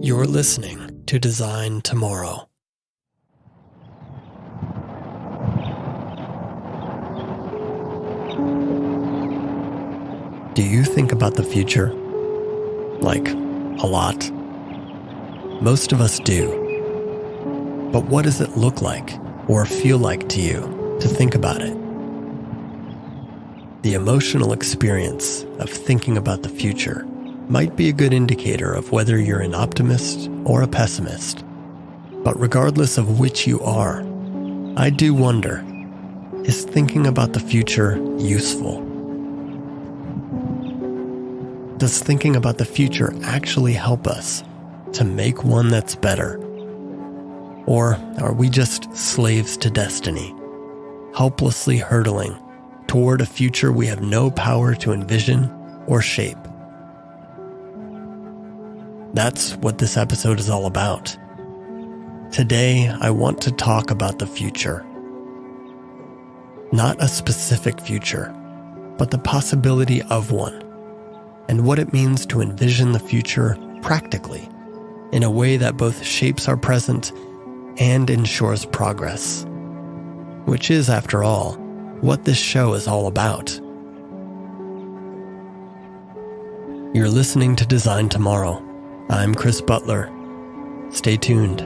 You're listening to Design Tomorrow. Do you think about the future? Like, a lot? Most of us do. But what does it look like or feel like to you to think about it? The emotional experience of thinking about the future might be a good indicator of whether you're an optimist or a pessimist. But regardless of which you are, I do wonder, is thinking about the future useful? Does thinking about the future actually help us to make one that's better? Or are we just slaves to destiny, helplessly hurtling toward a future we have no power to envision or shape? That's what this episode is all about. Today, I want to talk about the future. Not a specific future, but the possibility of one, and what it means to envision the future practically, in a way that both shapes our present and ensures progress. Which is, after all, what this show is all about. You're listening to Design Tomorrow. I'm Chris Butler. Stay tuned.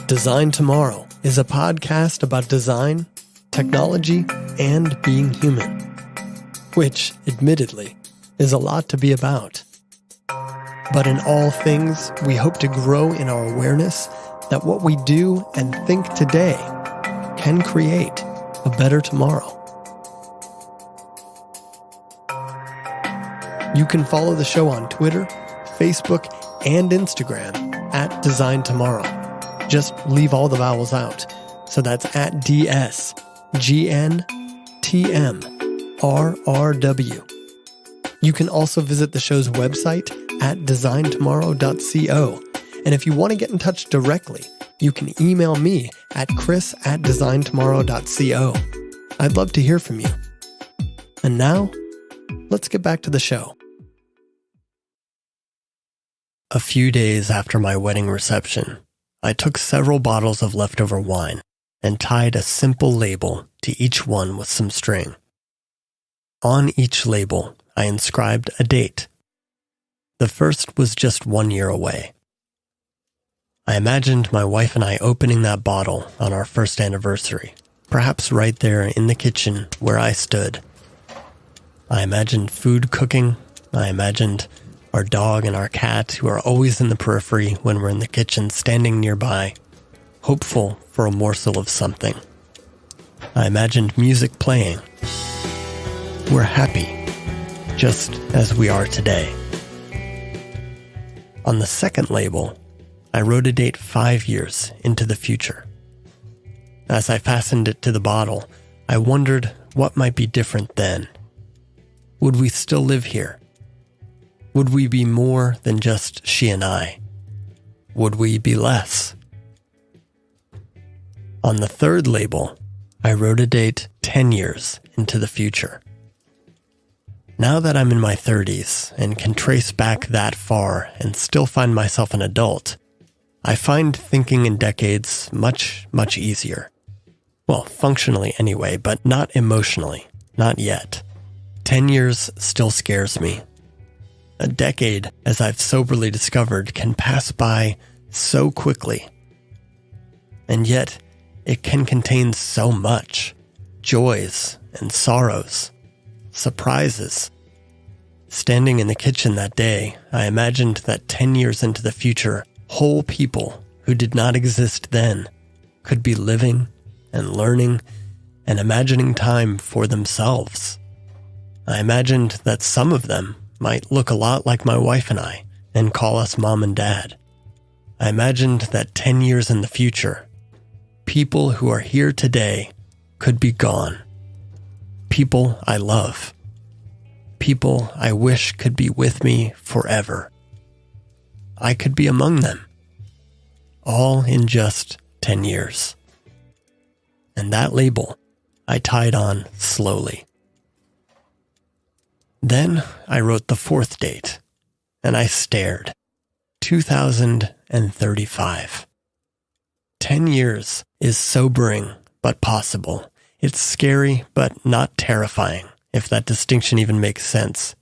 Design Tomorrow is a podcast about design, technology, and being human, which, admittedly, is a lot to be about. But in all things, we hope to grow in our awareness that what we do and think today can create a better tomorrow. You can follow the show on Twitter, Facebook, and Instagram at Design Tomorrow. Just leave all the vowels out. So that's at DSGNTMRRW. You can also visit the show's website at designtomorrow.co. And if you want to get in touch directly, you can email me at chris@designtomorrow.co. I'd love to hear from you. And now, let's get back to the show. A few days after my wedding reception, I took several bottles of leftover wine and tied a simple label to each one with some string. On each label, I inscribed a date. The first was just 1 year away. I imagined my wife and I opening that bottle on our first anniversary, perhaps right there in the kitchen where I stood. I imagined food cooking. I imagined our dog and our cat, who are always in the periphery when we're in the kitchen, standing nearby, hopeful for a morsel of something. I imagined music playing. We're happy, just as we are today. On the second label, I wrote a date 5 years into the future. As I fastened it to the bottle, I wondered what might be different then. Would we still live here? Would we be more than just she and I? Would we be less? On the third label, I wrote a date 10 years into the future. Now that I'm in my 30s and can trace back that far and still find myself an adult, I find thinking in decades much, much easier. Well, functionally anyway, but not emotionally. Not yet. 10 years still scares me. A decade, as I've soberly discovered, can pass by so quickly. And yet, it can contain so much. Joys and sorrows. Surprises. Standing in the kitchen that day, I imagined that 10 years into the future, whole people who did not exist then could be living and learning and imagining time for themselves. I imagined that some of them might look a lot like my wife and I and call us mom and dad. I imagined that 10 years in the future, people who are here today could be gone. People I love. People I wish could be with me forever. I could be among them. All in just 10 years. And that label I tied on slowly. Then I wrote the fourth date, and I stared. 2035. 10 years is sobering but possible. It's scary but not terrifying, if that distinction even makes sense.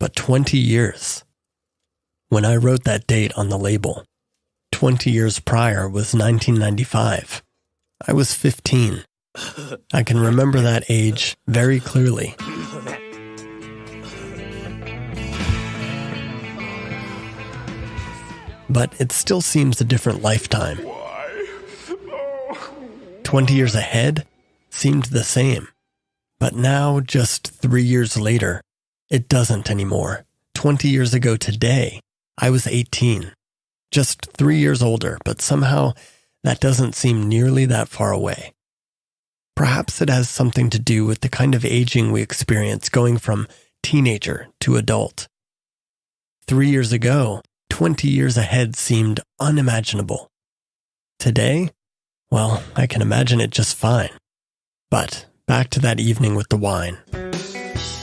But 20 years. When I wrote that date on the label, 20 years prior was 1995. I was 15. I can remember that age very clearly. But it still seems a different lifetime. 20 years ahead seemed the same. But now, just 3 years later, it doesn't anymore. 20 years ago today, I was 18. Just 3 years older, but somehow that doesn't seem nearly that far away. Perhaps it has something to do with the kind of aging we experience going from teenager to adult. 3 years ago, 20 years ahead seemed unimaginable. Today, well, I can imagine it just fine. But back to that evening with the wine.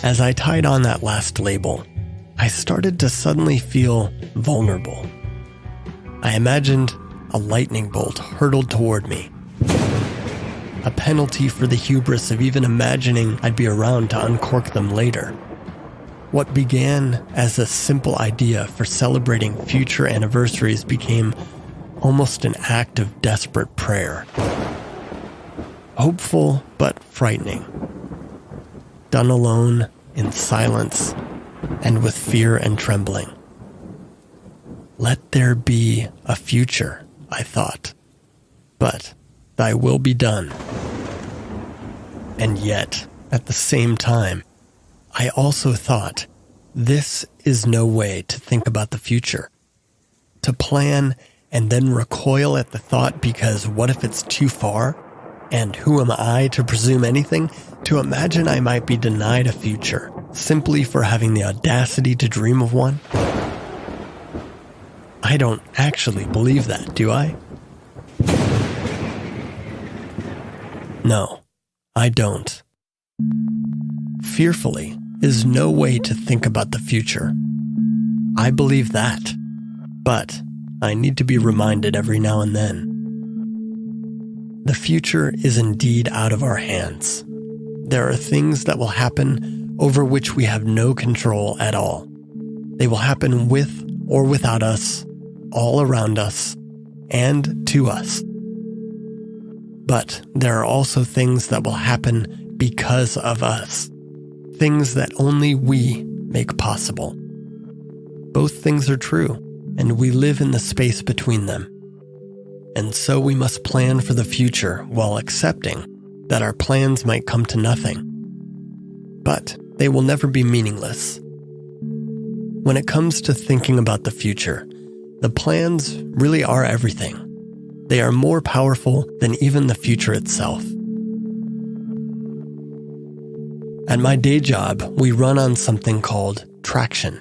As I tied on that last label, I started to suddenly feel vulnerable. I imagined a lightning bolt hurtled toward me. A penalty for the hubris of even imagining I'd be around to uncork them later. What began as a simple idea for celebrating future anniversaries became almost an act of desperate prayer. Hopeful but frightening. Done alone, in silence, and with fear and trembling. Let there be a future, I thought. But thy will be done. And yet, at the same time, I also thought, this is no way to think about the future. To plan and then recoil at the thought because what if it's too far? And who am I to presume anything? To imagine I might be denied a future simply for having the audacity to dream of one? I don't actually believe that, do I? No, I don't. Fearfully is no way to think about the future. I believe that, but I need to be reminded every now and then. The future is indeed out of our hands. There are things that will happen over which we have no control at all. They will happen with or without us, all around us, and to us. But there are also things that will happen because of us. Things that only we make possible. Both things are true, and we live in the space between them. And so we must plan for the future while accepting that our plans might come to nothing. But they will never be meaningless. When it comes to thinking about the future, the plans really are everything. They are more powerful than even the future itself. At my day job, we run on something called Traction.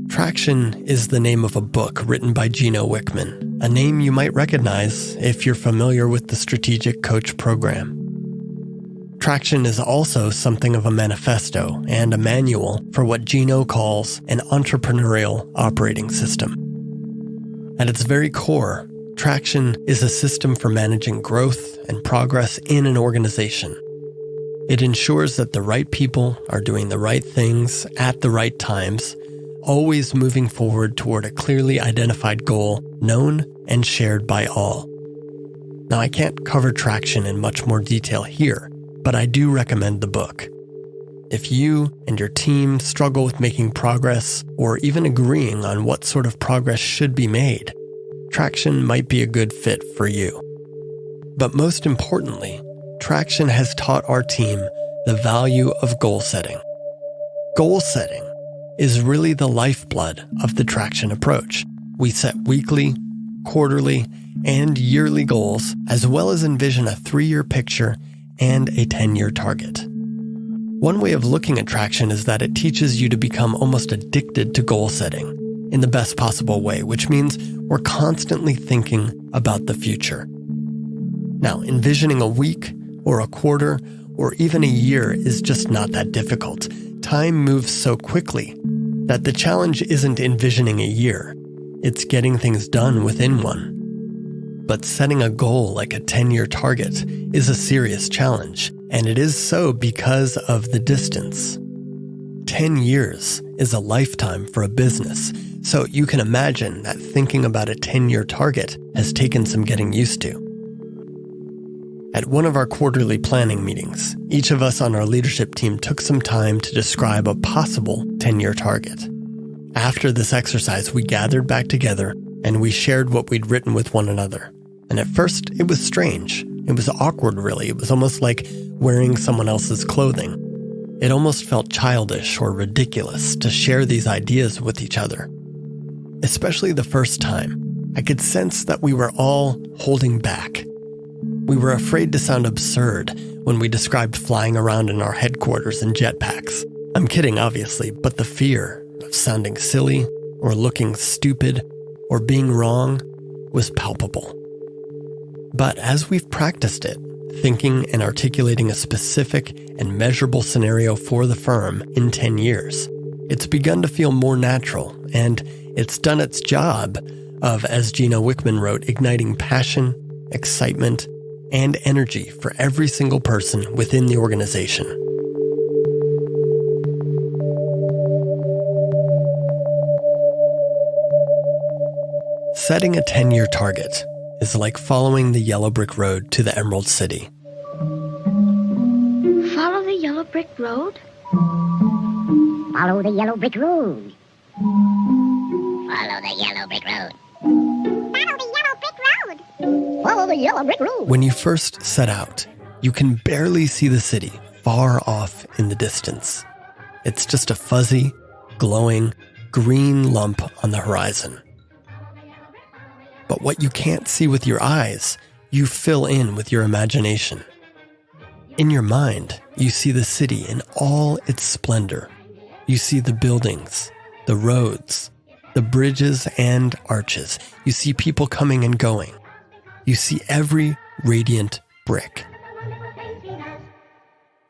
Traction is the name of a book written by Gino Wickman, a name you might recognize if you're familiar with the Strategic Coach program. Traction is also something of a manifesto and a manual for what Gino calls an entrepreneurial operating system. At its very core, Traction is a system for managing growth and progress in an organization. It ensures that the right people are doing the right things at the right times, always moving forward toward a clearly identified goal known and shared by all. Now, I can't cover Traction in much more detail here, but I do recommend the book. If you and your team struggle with making progress or even agreeing on what sort of progress should be made, Traction might be a good fit for you. But most importantly, Traction has taught our team the value of goal setting. Goal setting is really the lifeblood of the Traction approach. We set weekly, quarterly, and yearly goals, as well as envision a 3-year picture and a 10-year target. One way of looking at Traction is that it teaches you to become almost addicted to goal setting. in the best possible way, which means we're constantly thinking about the future. Now, envisioning a week or a quarter or even a year is just not that difficult. Time moves so quickly that the challenge isn't envisioning a year, it's getting things done within one. But setting a goal like a 10-year target is a serious challenge, and it is so because of the distance. 10 years is a lifetime for a business, so you can imagine that thinking about a 10-year target has taken some getting used to. At one of our quarterly planning meetings, each of us on our leadership team took some time to describe a possible 10-year target. After this exercise, we gathered back together and we shared what we'd written with one another. And at first, it was strange. It was awkward, really. It was almost like wearing someone else's clothing. It almost felt childish or ridiculous to share these ideas with each other. Especially the first time, I could sense that we were all holding back. We were afraid to sound absurd when we described flying around in our headquarters in jetpacks. I'm kidding, obviously, but the fear of sounding silly or looking stupid or being wrong was palpable. But as we've practiced it, thinking and articulating a specific and measurable scenario for the firm in 10 years, it's begun to feel more natural, and it's done its job of, as Gino Wickman wrote, igniting passion, excitement, and energy for every single person within the organization. Setting a 10-year target is like following the yellow brick road to the Emerald City. Follow the yellow brick road? Follow the yellow brick road. Follow the yellow brick road. Follow the yellow brick road. Follow the yellow brick road. When you first set out, you can barely see the city far off in the distance. It's just a fuzzy, glowing, green lump on the horizon. But what you can't see with your eyes, you fill in with your imagination. In your mind, you see the city in all its splendor. You see the buildings, the roads, the bridges and arches. You see people coming and going. You see every radiant brick.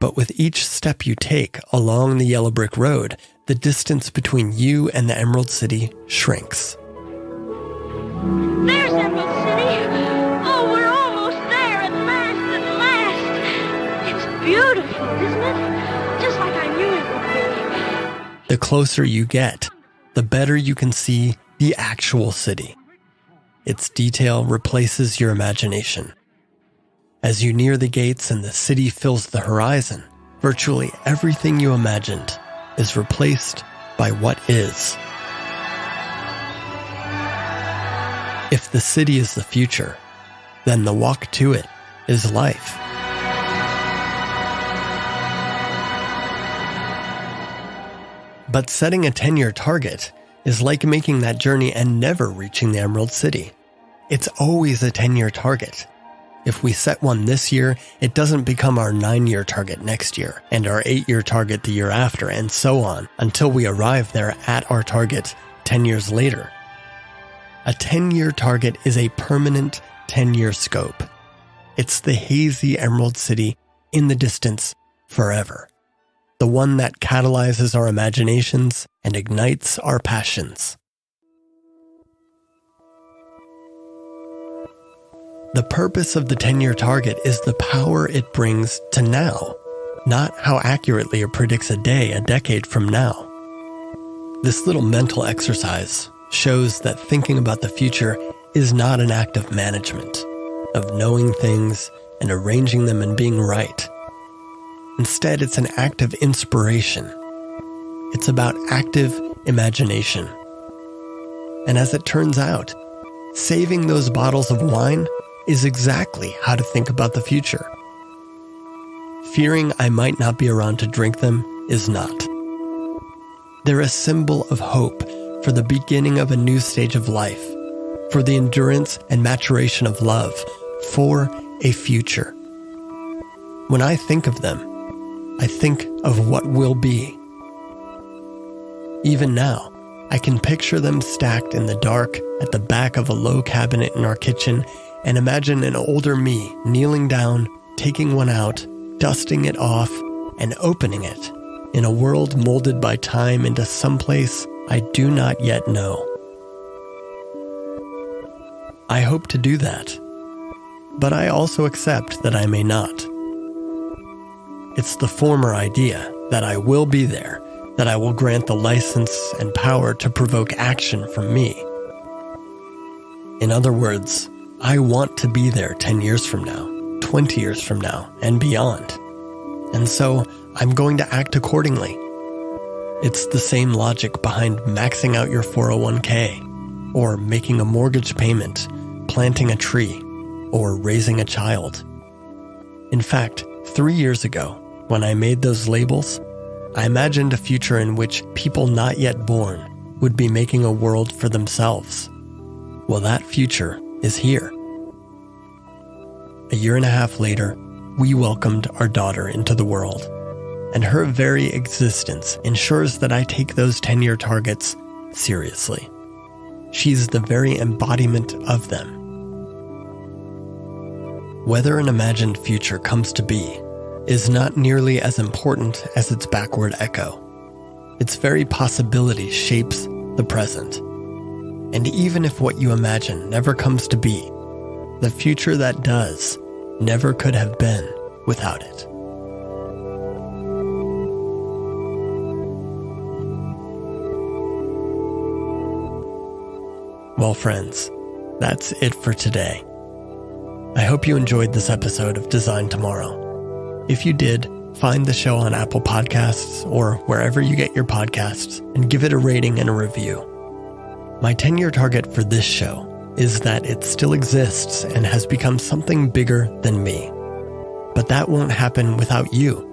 But with each step you take along the yellow brick road, the distance between you and the Emerald City shrinks. There's Emerald City! Oh, we're almost there at last! It's beautiful, isn't it? Just like I knew it would be. The closer you get, the better you can see the actual city. Its detail replaces your imagination. As you near the gates and the city fills the horizon, virtually everything you imagined is replaced by what is. If the city is the future, then the walk to it is life. But setting a 10-year target is like making that journey and never reaching the Emerald City. It's always a 10-year target. If we set one this year, it doesn't become our 9-year target next year, and our 8-year target the year after, and so on, until we arrive there at our target 10 years later. A 10-year target is a permanent 10-year scope. It's the hazy Emerald City in the distance forever. The one that catalyzes our imaginations and ignites our passions. The purpose of the 10-year target is the power it brings to now, not how accurately it predicts a day, a decade from now. This little mental exercise shows that thinking about the future is not an act of management, of knowing things and arranging them and being right. Instead, it's an act of inspiration. It's about active imagination. And as it turns out, saving those bottles of wine is exactly how to think about the future. Fearing I might not be around to drink them is not. They're a symbol of hope for the beginning of a new stage of life, for the endurance and maturation of love, for a future. When I think of them, I think of what will be. Even now, I can picture them stacked in the dark at the back of a low cabinet in our kitchen and imagine an older me kneeling down, taking one out, dusting it off, and opening it in a world molded by time into someplace I do not yet know. I hope to do that, but I also accept that I may not. It's the former idea that I will be there, that I will grant the license and power to provoke action from me. In other words, I want to be there 10 years from now, 20 years from now, and beyond. And so I'm going to act accordingly. It's the same logic behind maxing out your 401k, or making a mortgage payment, planting a tree, or raising a child. In fact, 3 years ago, when I made those labels, I imagined a future in which people not yet born would be making a world for themselves. Well, that future is here. A year and a half later, we welcomed our daughter into the world, and her very existence ensures that I take those 10-year targets seriously. She's the very embodiment of them. Whether an imagined future comes to be is not nearly as important as its backward echo. Its very possibility shapes the present. And even if what you imagine never comes to be, the future that does never could have been without it. Well, friends, that's it for today. I hope you enjoyed this episode of Design Tomorrow. If you did, find the show on Apple Podcasts or wherever you get your podcasts and give it a rating and a review. My 10-year target for this show is that it still exists and has become something bigger than me. But that won't happen without you.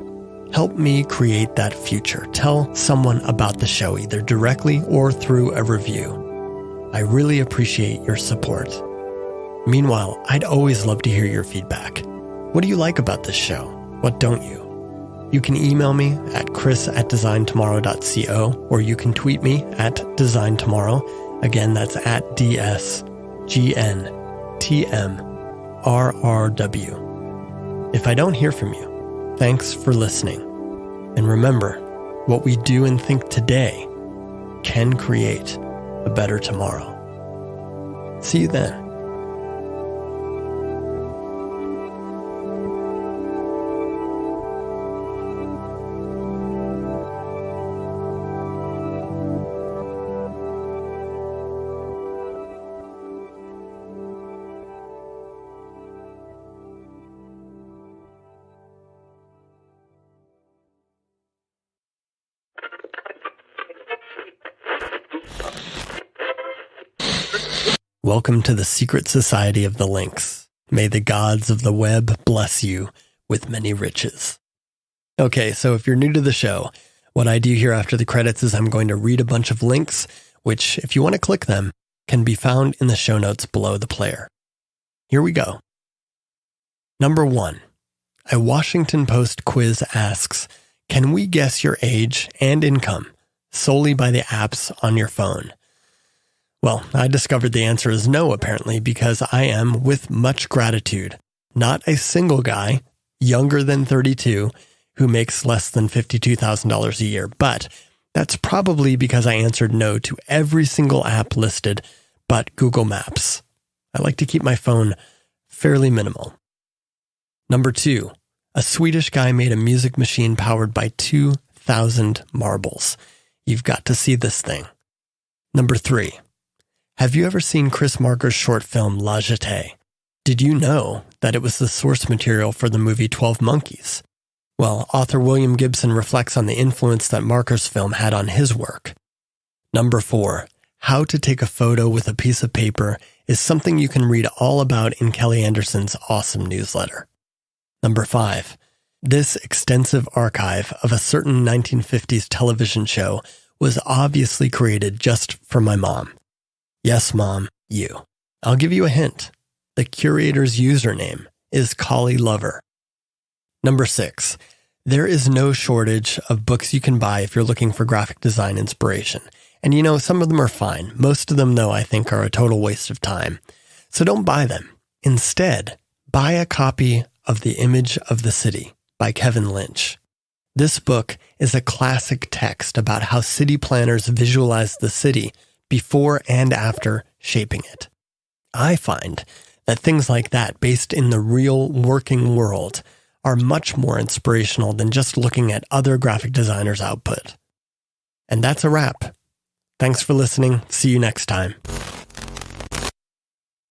Help me create that future. Tell someone about the show, either directly or through a review. I really appreciate your support. Meanwhile, I'd always love to hear your feedback. What do you like about this show? What don't you? You can email me at chris@designtomorrow.co, or you can tweet me at designtomorrow. Again, that's at DSGNTMRRW. If I don't hear from you, thanks for listening. And remember, what we do and think today can create a better tomorrow. See you then. Welcome to the secret society of the links. May the gods of the web bless you with many riches. Okay, so if you're new to the show, what I do here after the credits is I'm going to read a bunch of links, which, if you want to click them, can be found in the show notes below the player. Here we go. Number 1. A Washington Post quiz asks, can we guess your age and income solely by the apps on your phone? Well, I discovered the answer is no, apparently, because I am, with much gratitude, not a single guy younger than 32 who makes less than $52,000 a year. But that's probably because I answered no to every single app listed but Google Maps. I like to keep my phone fairly minimal. Number 2, a Swedish guy made a music machine powered by 2,000 marbles. You've got to see this thing. Number 3, have you ever seen Chris Marker's short film La Jetée? Did you know that it was the source material for the movie 12 Monkeys? Well, author William Gibson reflects on the influence that Marker's film had on his work. Number 4, how to take a photo with a piece of paper is something you can read all about in Kelly Anderson's awesome newsletter. Number 5, this extensive archive of a certain 1950s television show was obviously created just for my mom. Yes, Mom, you. I'll give you a hint. The curator's username is Collie Lover. Number 6, there is no shortage of books you can buy if you're looking for graphic design inspiration. And some of them are fine. Most of them, though, I think are a total waste of time. So don't buy them. Instead, buy a copy of The Image of the City by Kevin Lynch. This book is a classic text about how city planners visualize the city before and after shaping it. I find that things like that, based in the real working world, are much more inspirational than just looking at other graphic designers' output. And that's a wrap. Thanks for listening. See you next time.